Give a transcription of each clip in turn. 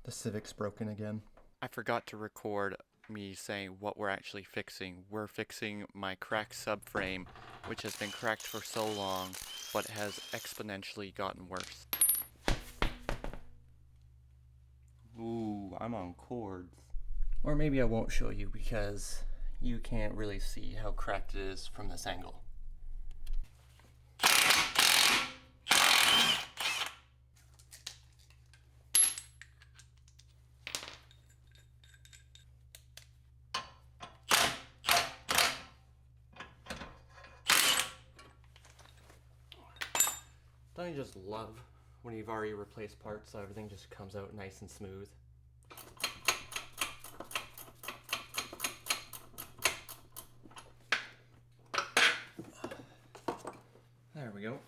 The Civic's broken again. I forgot to record me saying what we're actually fixing. We're fixing my cracked subframe, which has been cracked for so long, but has exponentially gotten worse. Ooh, I'm on cords. Or maybe I won't show you because you can't really see how cracked it is from this angle. Don't you just love when you've already replaced parts so everything just comes out nice and smooth? There we go.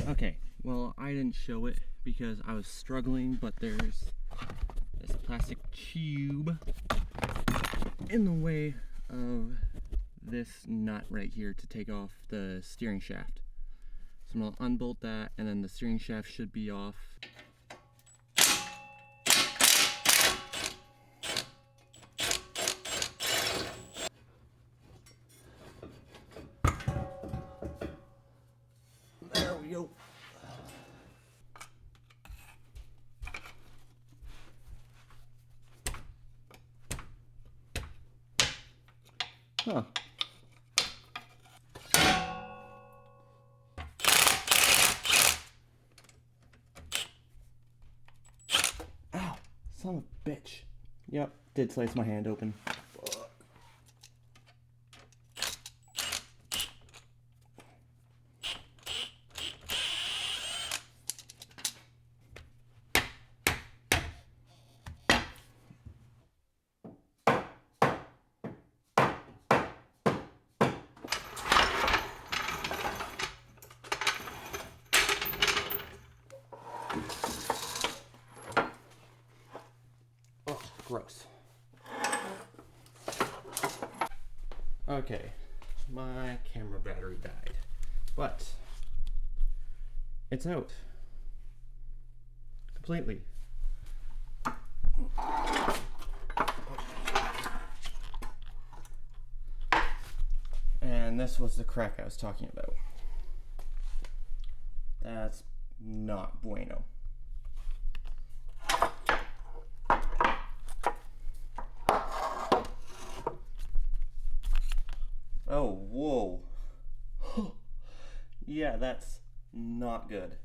Okay, well, I didn't show it because I was struggling, but there's this plastic tube in the way of this nut right here to take off the steering shaft. So I'm gonna unbolt that, and then the steering shaft should be off. There we go. Huh. Ow, son of a bitch. Yep, did slice my hand open. Fuck. Ugh, gross. Okay, my camera battery died, but it's out completely. And this was the crack I was talking about. That's not bueno. Oh, whoa. Yeah, that's not good.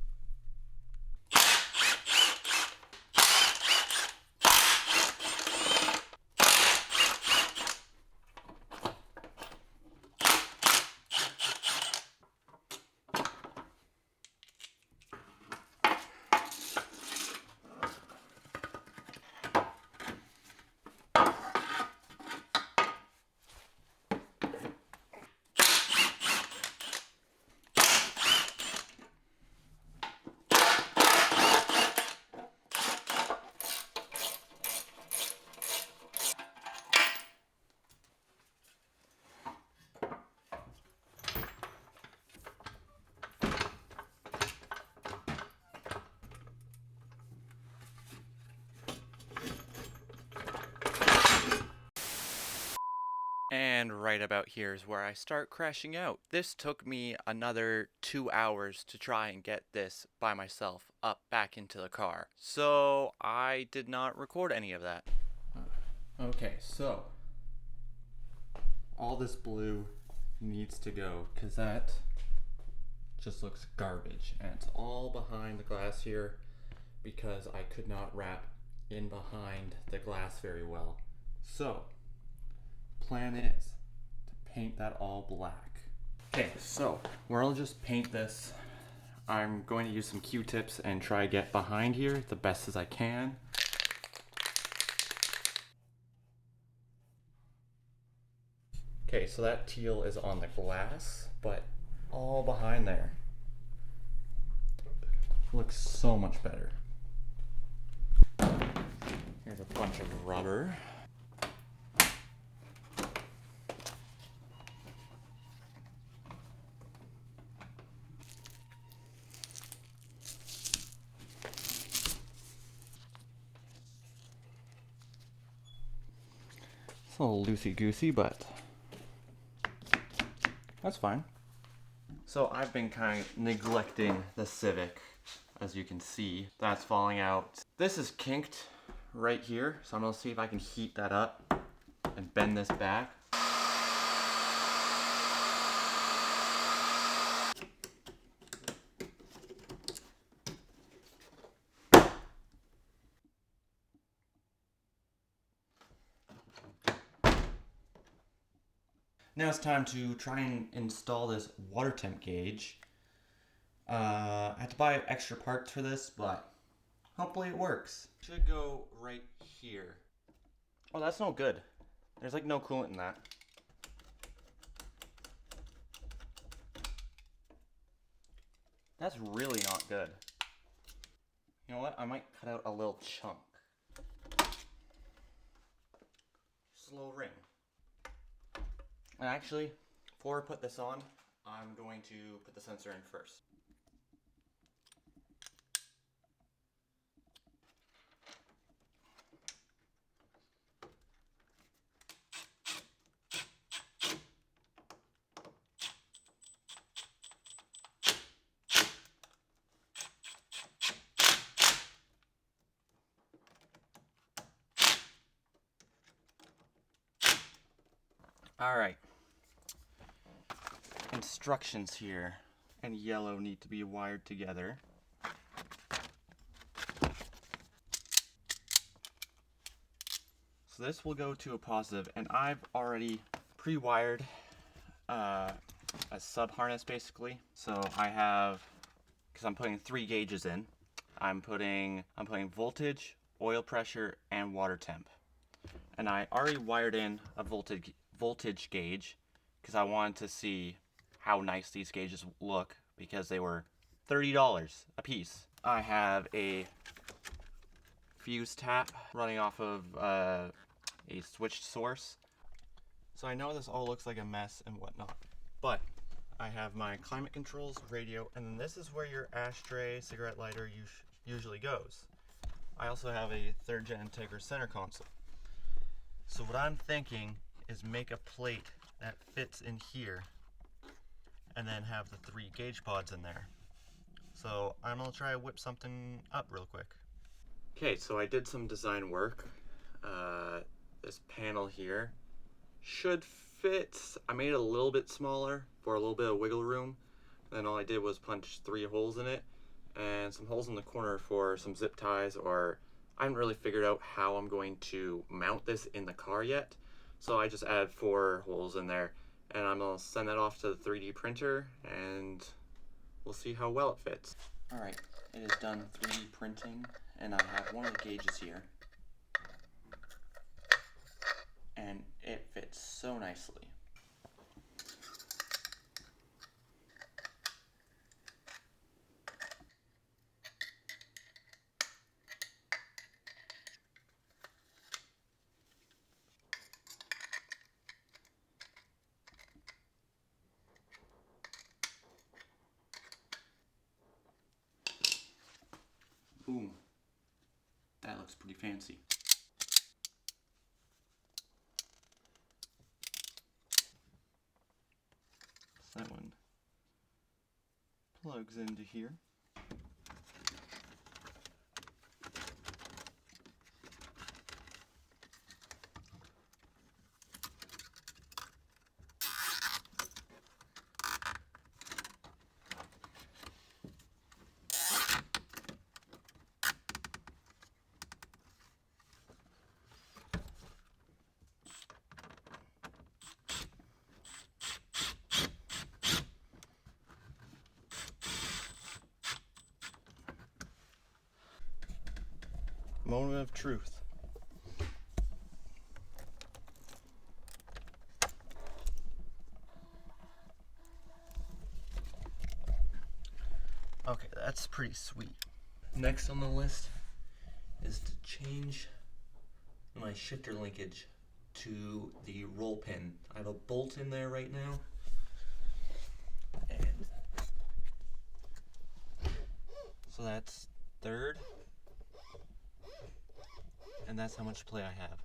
And right about here is where I start crashing out. This took me another 2 hours to try and get this by myself up back into the car. So I did not record any of that. Okay, so all this blue needs to go because that just looks garbage, and it's all behind the glass here because I could not wrap in behind the glass very well. So plan is to paint that all black. Okay, so where I'll just paint this, I'm going to use some Q-tips and try to get behind here the best as I can. Okay, so that teal is on the glass, but all behind there looks so much better. Here's a bunch of rubber. It's a little loosey-goosey, but that's fine. So I've been kind of neglecting the Civic. As you can see, that's falling out. This is kinked right here, so I'm gonna see if I can heat that up and bend this back. Now it's time to try and install this water temp gauge. I had to buy extra parts for this, but hopefully it works. Should go right here. Oh, that's no good. There's like no coolant in that. That's really not good. You know what? I might cut out a little chunk. Just a little ring. And actually, before I put this on, I'm going to put the sensor in first. Alright. Instructions here and yellow need to be wired together. So this will go to a positive, and I've already pre-wired a sub harness basically. So I have, because I'm putting 3 gauges in, I'm putting voltage, oil pressure, and water temp. And I already wired in a voltage gauge because I wanted to see how nice these gauges look, because they were $30 a piece. I have a fuse tap running off of a switched source. So I know this all looks like a mess and whatnot, but I have my climate controls, radio, and then this is where your ashtray, cigarette lighter usually goes. I also have a 3rd gen Integra center console. So what I'm thinking is make a plate that fits in here and then have the 3 gauge pods in there. So I'm gonna try to whip something up real quick. Okay, so I did some design work. This panel here should fit. I made it a little bit smaller for a little bit of wiggle room. Then all I did was punch 3 holes in it and some holes in the corner for some zip ties, or I haven't really figured out how I'm going to mount this in the car yet. So I just added 4 holes in there, and I'm gonna send that off to the 3D printer and we'll see how well it fits. Alright, it is done 3D printing, and I have one of the gauges here. And it fits so nicely. Boom. That looks pretty fancy. So that one plugs into here. Moment of truth. Okay, that's pretty sweet. Next on the list is to change my shifter linkage to the roll pin. I have a bolt in there right now, and so that's 3rd, and that's how much play I have.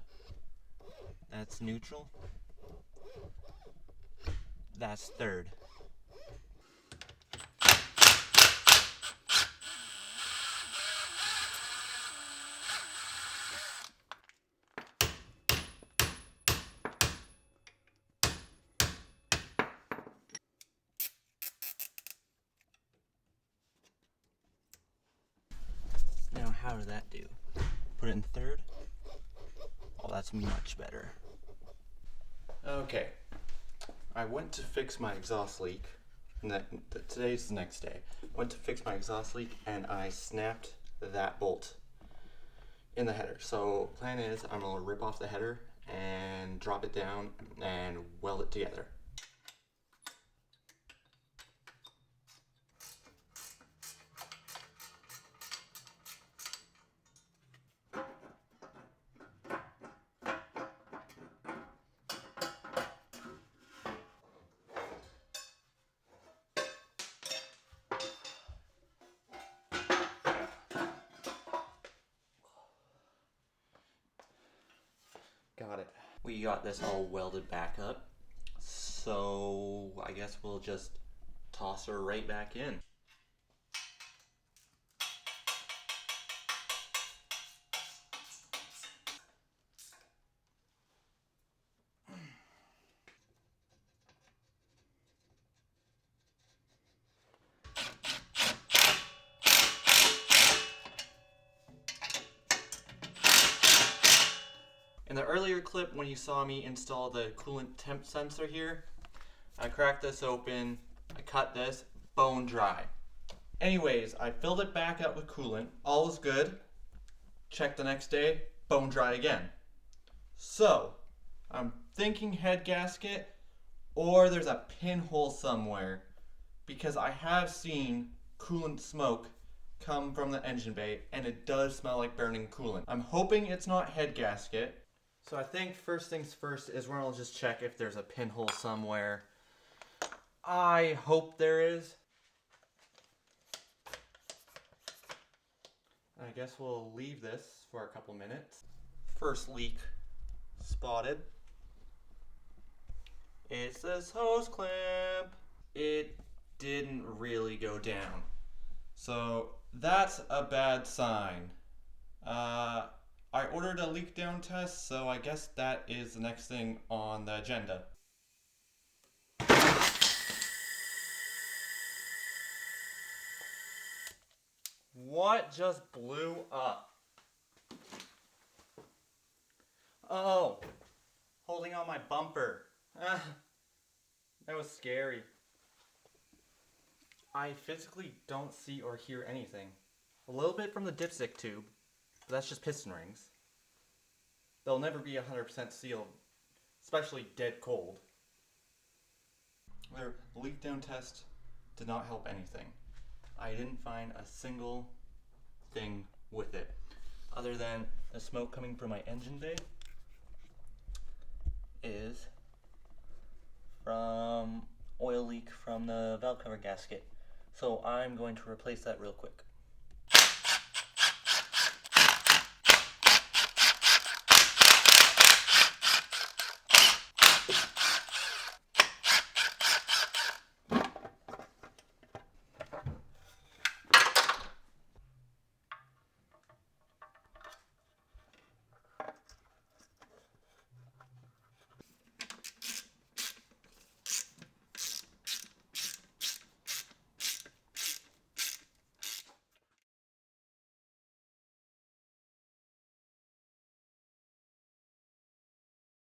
That's neutral. That's third. Now how did that do? Put it in third? Oh, that's much better. Okay, I went to fix my exhaust leak. Today's the next day. Went to fix my exhaust leak and I snapped that bolt in the header. So plan is I'm gonna rip off the header and drop it down and weld it together. Got it. We got this all welded back up, so I guess we'll just toss her right back in. In the earlier clip when you saw me install the coolant temp sensor here, I cracked this open, I cut this, bone dry. Anyways, I filled it back up with coolant. All was good. Checked the next day, bone dry again. So, I'm thinking head gasket or there's a pinhole somewhere because I have seen coolant smoke come from the engine bay and it does smell like burning coolant. I'm hoping it's not head gasket. So I think first things first is we're gonna just check if there's a pinhole somewhere. I hope there is. I guess we'll leave this for a couple minutes. First leak spotted. It's this hose clamp. It didn't really go down. So that's a bad sign. I ordered a leak down test, so I guess that is the next thing on the agenda. What just blew up? Oh, holding on my bumper. That was scary. I physically don't see or hear anything. A little bit from the dipstick tube, but that's just piston rings. They'll never be 100% sealed, especially dead cold. Their leak down test did not help anything. I didn't find a single thing with it, other than the smoke coming from my engine bay is from oil leak from the valve cover gasket. So I'm going to replace that real quick.